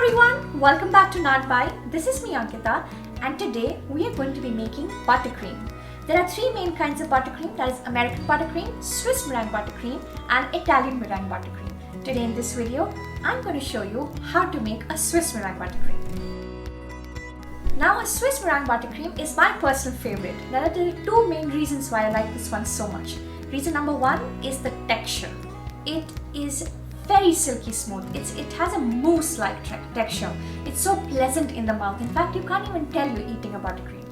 everyone, welcome back to NanPie. This is me Ankita and today we are going to be making buttercream. There are three main kinds of buttercream, that is American buttercream, Swiss meringue buttercream and Italian meringue buttercream. Today in this video, I'm going to show you how to make a Swiss meringue buttercream. Now a Swiss meringue buttercream is my personal favorite. There are two main reasons why I like this one so much. Reason number one is the texture. It is very silky smooth. It has a mousse-like texture. It's so pleasant in the mouth. In fact, you can't even tell you're eating a buttercream.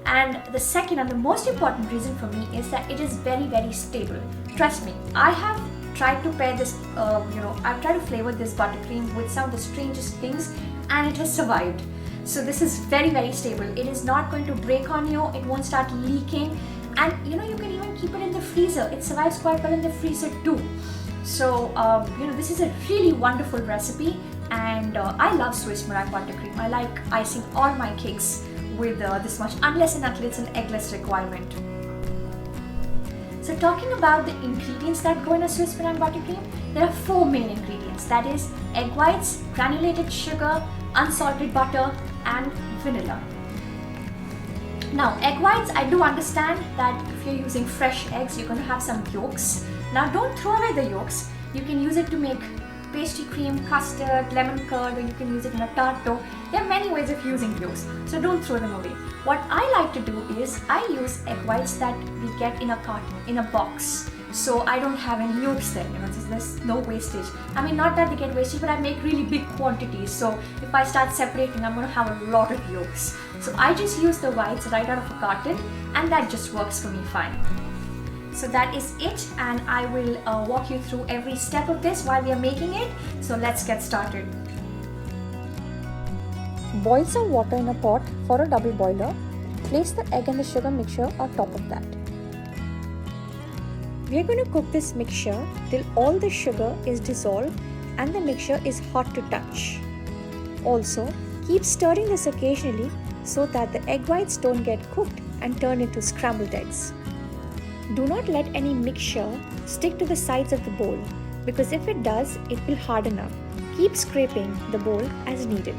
And the second and the most important reason for me is that it is very, very stable. Trust me, I have tried to pair this, I've tried to flavor this buttercream with some of the strangest things and it has survived. So this is very, very stable. It is not going to break on you. It won't start leaking. And you can even keep it in the freezer. It survives quite well in the freezer too. So, this is a really wonderful recipe and I love Swiss meringue buttercream. I like icing all my cakes with this much, unless and until it's an eggless requirement. So talking about the ingredients that go in a Swiss meringue buttercream, there are four main ingredients. That is egg whites, granulated sugar, unsalted butter and vanilla. Now egg whites, I do understand that if you're using fresh eggs, you're going to have some yolks. Now don't throw away the yolks. You can use it to make pastry cream, custard, lemon curd, or you can use it in a tart dough. There are many ways of using yolks, so don't throw them away. What I like to do is I use egg whites that we get in a carton, in a box. So I don't have any yolks there, there's no wastage. I mean, not that they get wasted, but I make really big quantities. So if I start separating, I'm going to have a lot of yolks. So I just use the whites right out of a carton and that just works for me fine. So that is it, and I will walk you through every step of this while we are making it. So let's get started. Boil some water in a pot for a double boiler. Place the egg and the sugar mixture on top of that. We are going to cook this mixture till all the sugar is dissolved and the mixture is hot to touch. Also, keep stirring this occasionally so that the egg whites don't get cooked and turn into scrambled eggs. Do not let any mixture stick to the sides of the bowl because if it does, it will harden up. Keep scraping the bowl as needed.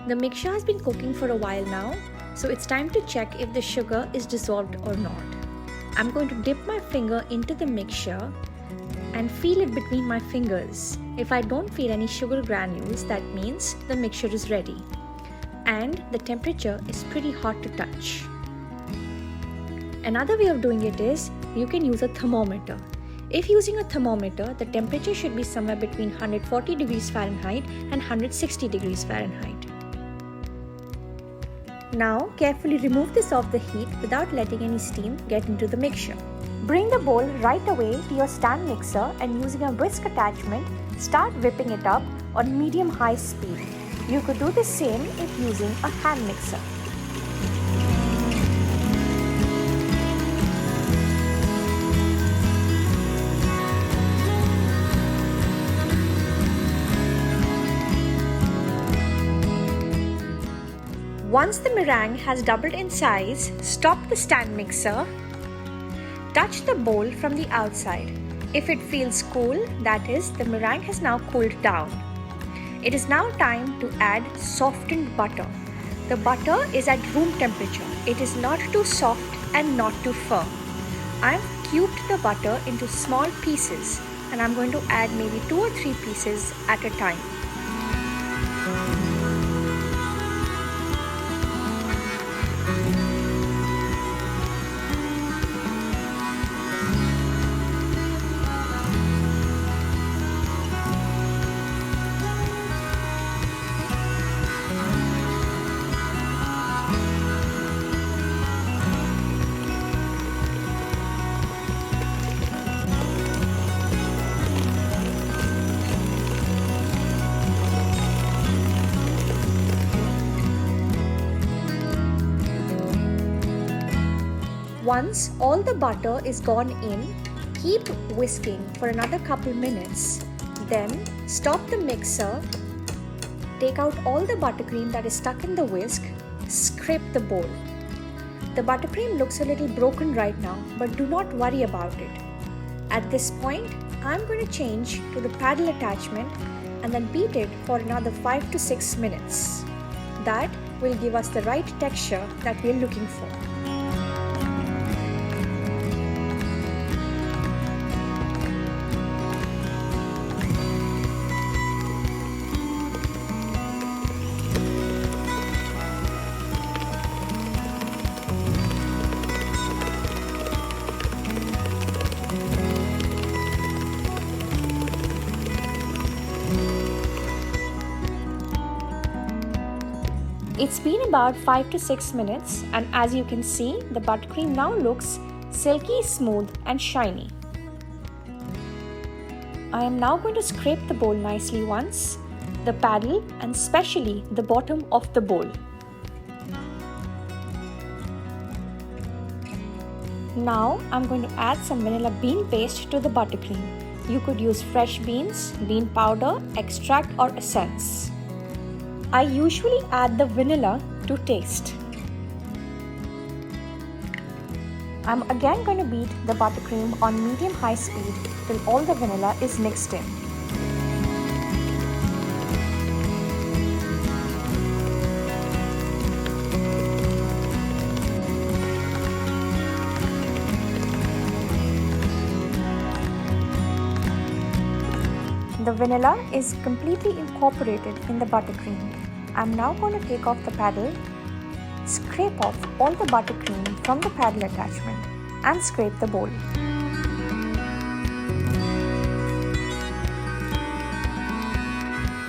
The mixture has been cooking for a while now, so it's time to check if the sugar is dissolved or not. I'm going to dip my finger into the mixture and feel it between my fingers. If I don't feel any sugar granules, that means the mixture is ready. And the temperature is pretty hot to touch. Another way of doing it is, you can use a thermometer. If using a thermometer, the temperature should be somewhere between 140 degrees Fahrenheit and 160 degrees Fahrenheit. Now carefully remove this off the heat without letting any steam get into the mixture. Bring the bowl right away to your stand mixer and using a whisk attachment, start whipping it up on medium-high speed. You could do the same if using a hand mixer. Once the meringue has doubled in size, stop the stand mixer. Touch the bowl from the outside. If it feels cool, that is, the meringue has now cooled down. It is now time to add softened butter. The butter is at room temperature. It is not too soft and not too firm. I have cubed the butter into small pieces and I'm going to add maybe 2 or 3 pieces at a time. Once all the butter is gone in, keep whisking for another couple minutes. Then stop the mixer take out all the buttercream that is stuck in the whisk, scrape the bowl. The buttercream looks a little broken right now, but do not worry about it. At this point, I'm going to change to the paddle attachment and then beat it for another 5 to 6 minutes. That will give us the right texture that we're looking for. It's been about 5 to 6 minutes, and as you can see, the buttercream now looks silky smooth and shiny. I am now going to scrape the bowl nicely once, the paddle and especially the bottom of the bowl. Now I'm going to add some vanilla bean paste to the buttercream. You could use fresh beans, bean powder, extract or essence. I usually add the vanilla to taste. I'm again going to beat the buttercream on medium-high speed till all the vanilla is mixed in. The vanilla is completely incorporated in the buttercream. I'm now going to take off the paddle, scrape off all the buttercream from the paddle attachment and scrape the bowl.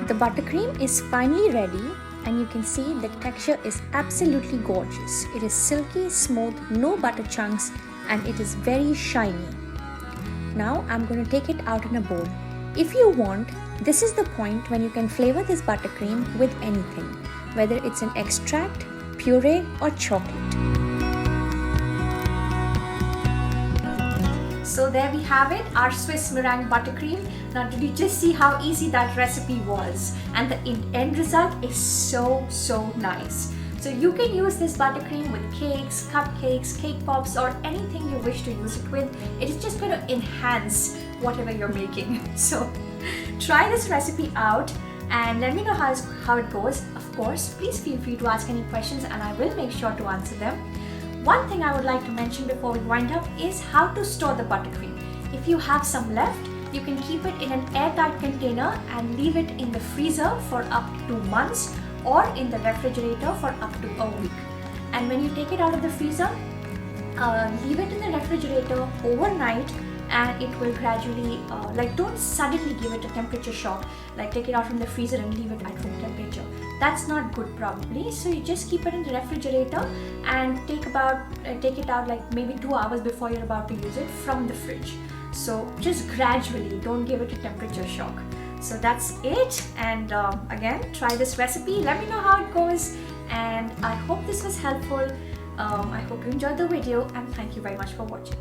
The buttercream is finally ready and you can see the texture is absolutely gorgeous. It is silky, smooth, no butter chunks and it is very shiny. Now I'm going to take it out in a bowl. If you want, this is the point when you can flavor this buttercream with anything, whether it's an extract, puree or chocolate. So there we have it, our Swiss meringue buttercream. Now did you just see how easy that recipe was? And the end result is so nice. So you can use this buttercream with cakes, cupcakes, cake pops or anything you wish to use it with. It is just going to enhance whatever you're making. So try this recipe out and let me know how it goes. Of course, please feel free to ask any questions and I will make sure to answer them. One thing I would like to mention before we wind up is how to store the buttercream. If you have some left, you can keep it in an airtight container and leave it in the freezer for up to 2 months or in the refrigerator for up to a week. And when you take it out of the freezer, leave it in the refrigerator overnight and it will gradually, don't suddenly give it a temperature shock, like take it out from the freezer and leave it at room temperature. That's not good probably, so you just keep it in the refrigerator and take it out like maybe 2 hours before you're about to use it from the fridge. So just gradually, don't give it a temperature shock. So that's it, and again, try this recipe, let me know how it goes, and I hope this was helpful. I hope you enjoyed the video and thank you very much for watching.